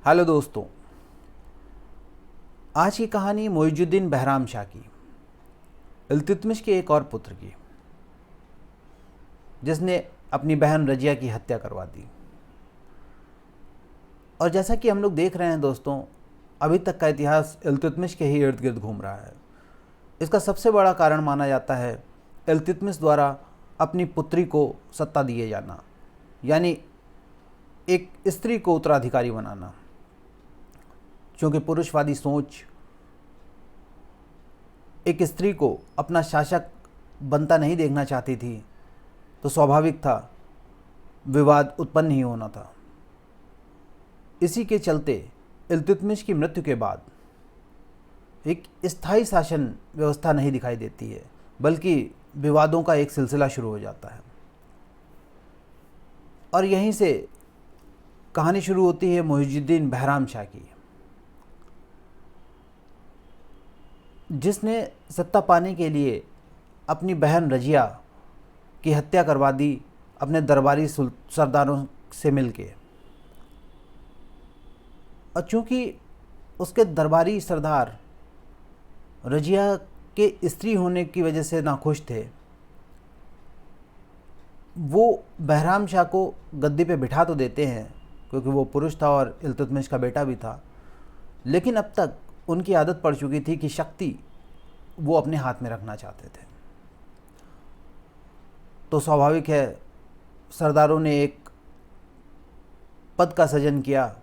Hello दोस्तों, आज की कहानी मुइजुद्दीन बहराम शाह की, इल्तुतमिश के एक और पुत्र की, जिसने अपनी बहन रजिया की हत्या करवा दी। और जैसा कि हम लोग देख रहे हैं दोस्तों, अभी तक का इतिहास इल्तुतमिश के ही इर्द गिर्द घूम रहा है। इसका सबसे बड़ा कारण माना जाता है इल्तुतमिश द्वारा अपनी पुत्री को सत्ता दिए जाना, यानी एक स्त्री को उत्तराधिकारी बनाना। क्योंकि पुरुषवादी सोच एक स्त्री को अपना शासक बनता नहीं देखना चाहती थी, तो स्वाभाविक था विवाद उत्पन्न ही होना था। इसी के चलते इल्तुतमिश की मृत्यु के बाद एक स्थायी शासन व्यवस्था नहीं दिखाई देती है, बल्कि विवादों का एक सिलसिला शुरू हो जाता है। और यहीं से कहानी शुरू होती है मुइजुद्दीन बहराम शाह की, जिसने सत्ता पाने के लिए अपनी बहन रजिया की हत्या करवा दी अपने दरबारी सरदारों से मिलके। और चूँकि उसके दरबारी सरदार रजिया के स्त्री होने की वजह से नाखुश थे, वो बहराम शाह को गद्दी पे बिठा तो देते हैं, क्योंकि वो पुरुष था और इल्तुतमिश का बेटा भी था, लेकिन अब तक उनकी आदत पड़ चुकी थी कि शक्ति वो अपने हाथ में रखना चाहते थे। तो स्वाभाविक है सरदारों ने एक पद का सृजन किया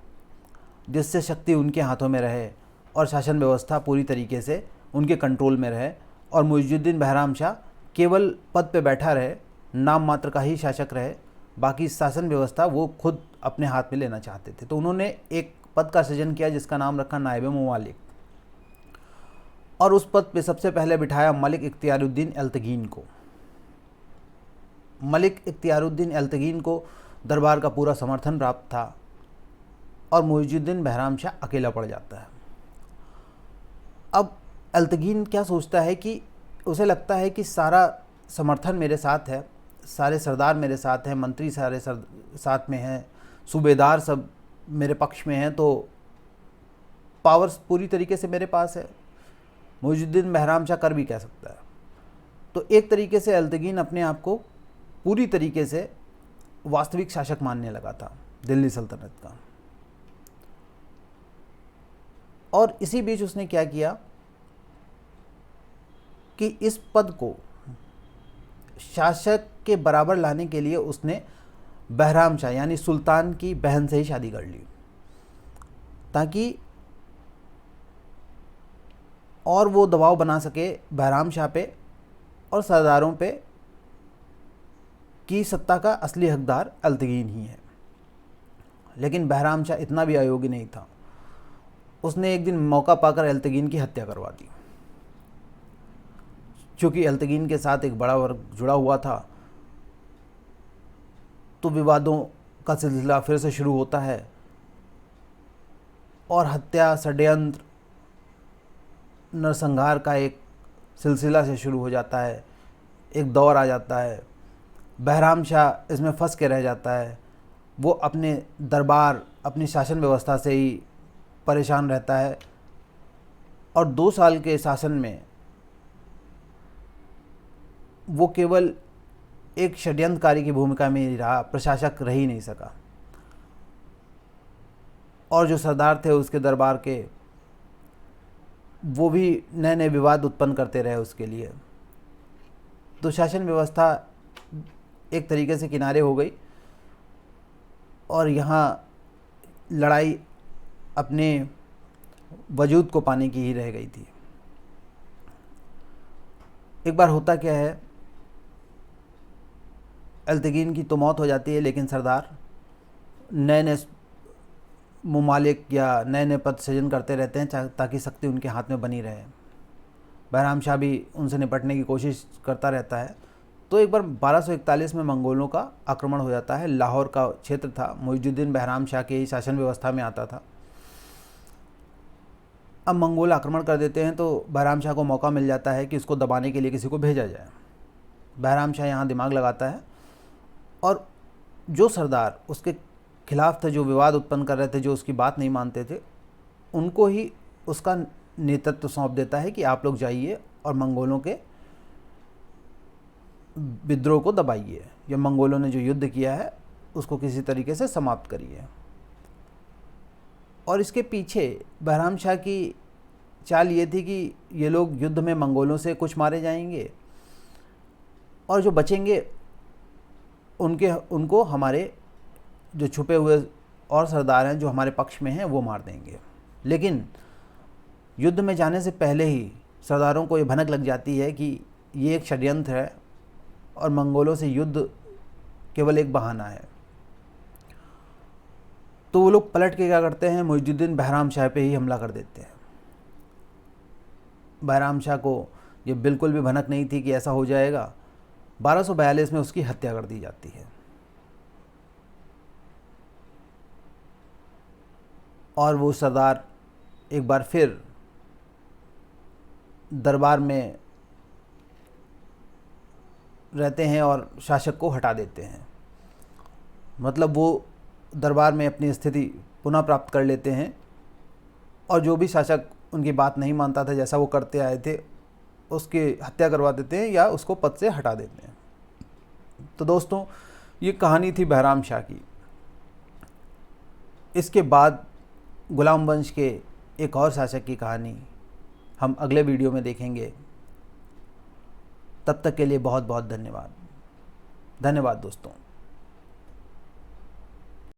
जिससे शक्ति उनके हाथों में रहे और शासन व्यवस्था पूरी तरीके से उनके कंट्रोल में रहे, और मुइजुद्दीन बहराम शाह केवल पद पे बैठा रहे, नाम मात्र का ही शासक रहे, बाकी शासन व्यवस्था वो खुद अपने हाथ में लेना चाहते थे। तो उन्होंने एक पद का सृजन किया जिसका नाम रखा नायब मुमालिक, और उस पद पे सबसे पहले बिठाया मलिक इख्तियारुद्दीन एल्तगीन को। मलिक इख्तियारुद्दीन एल्तगीन को दरबार का पूरा समर्थन प्राप्त था, और मुइजुद्दीन बहराम शाह अकेला पड़ जाता है। अब एल्तगीन क्या सोचता है कि उसे लगता है कि सारा समर्थन मेरे साथ है, सारे सरदार मेरे साथ हैं, मंत्री सारे साथ में हैं, सूबेदार सब मेरे पक्ष में हैं, तो पावर्स पूरी तरीके से मेरे पास है। मुइजुद्दीन बहराम शाह कर भी कह सकता है। तो एक तरीके से एल्तगीन अपने आप को पूरी तरीके से वास्तविक शासक मानने लगा था दिल्ली सल्तनत का। और इसी बीच उसने क्या किया कि इस पद को शासक के बराबर लाने के लिए उसने बहराम शाह यानी सुल्तान की बहन से ही शादी कर ली, ताकि और वो दबाव बना सके बहराम शाह पे और सरदारों पे कि सत्ता का असली हकदार एल्तगीन ही है। लेकिन बहराम शाह इतना भी अयोग्य नहीं था। उसने एक दिन मौका पाकर एल्तगीन की हत्या करवा दी। चूँकि एल्तगीन के साथ एक बड़ा वर्ग जुड़ा हुआ था, तो विवादों का सिलसिला फिर से शुरू होता है, और हत्या, षड्यंत्र, नरसंहार का एक सिलसिला से शुरू हो जाता है। एक दौर आ जाता है, बहराम शाह इसमें फंस के रह जाता है। वो अपने दरबार, अपनी शासन व्यवस्था से ही परेशान रहता है, और 2 साल के शासन में वो केवल एक षड्यंत्रकारी की भूमिका में ही रहा, प्रशासक रह ही नहीं सका। और जो सरदार थे उसके दरबार के, वो भी नए नए विवाद उत्पन्न करते रहे उसके लिए। तो शासन व्यवस्था एक तरीके से किनारे हो गई, और यहाँ लड़ाई अपने वजूद को पाने की ही रह गई थी। एक बार होता क्या है, एल्तगीन की तो मौत हो जाती है, लेकिन सरदार नए नए मुमालिक या नए नए पद सृजन करते रहते हैं ताकि शक्ति उनके हाथ में बनी रहे। बहराम शाह भी उनसे निपटने की कोशिश करता रहता है। तो एक बार 1241 में मंगोलों का आक्रमण हो जाता है। लाहौर का क्षेत्र था, मुइजुद्दीन बहराम शाह के ही शासन व्यवस्था में आता था। अब मंगोल आक्रमण कर देते हैं, तो बहराम शाह को मौका मिल जाता है कि उसको दबाने के लिए किसी को भेजा जाए। बहराम शाह यहाँ दिमाग लगाता है, और जो सरदार उसके खिलाफ थे, जो विवाद उत्पन्न कर रहे थे, जो उसकी बात नहीं मानते थे, उनको ही उसका नेतृत्व सौंप देता है कि आप लोग जाइए और मंगोलों के विद्रोह को दबाइए, या मंगोलों ने जो युद्ध किया है उसको किसी तरीके से समाप्त करिए। और इसके पीछे बहराम शाह की चाल ये थी कि ये लोग युद्ध में मंगोलों से कुछ मारे जाएंगे और जो बचेंगे उनको हमारे जो छुपे हुए और सरदार हैं जो हमारे पक्ष में हैं वो मार देंगे। लेकिन युद्ध में जाने से पहले ही सरदारों को ये भनक लग जाती है कि ये एक षड्यंत्र है और मंगोलों से युद्ध केवल एक बहाना है। तो वो लोग पलट के क्या करते हैं, मुइजुद्दीन बहराम शाह पे ही हमला कर देते हैं। बहराम शाह को ये बिल्कुल भी भनक नहीं थी कि ऐसा हो जाएगा। 1242 में उसकी हत्या कर दी जाती है और वो सरदार एक बार फिर दरबार में रहते हैं और शासक को हटा देते हैं। मतलब वो दरबार में अपनी स्थिति पुनः प्राप्त कर लेते हैं और जो भी शासक उनकी बात नहीं मानता था, जैसा वो करते आए थे, उसकी हत्या करवा देते हैं या उसको पद से हटा देते हैं। तो दोस्तों, ये कहानी थी बहराम शाह की। इसके बाद गुलाम वंश के एक और शासक की कहानी हम अगले वीडियो में देखेंगे। तब तक के लिए बहुत बहुत धन्यवाद। धन्यवाद दोस्तों।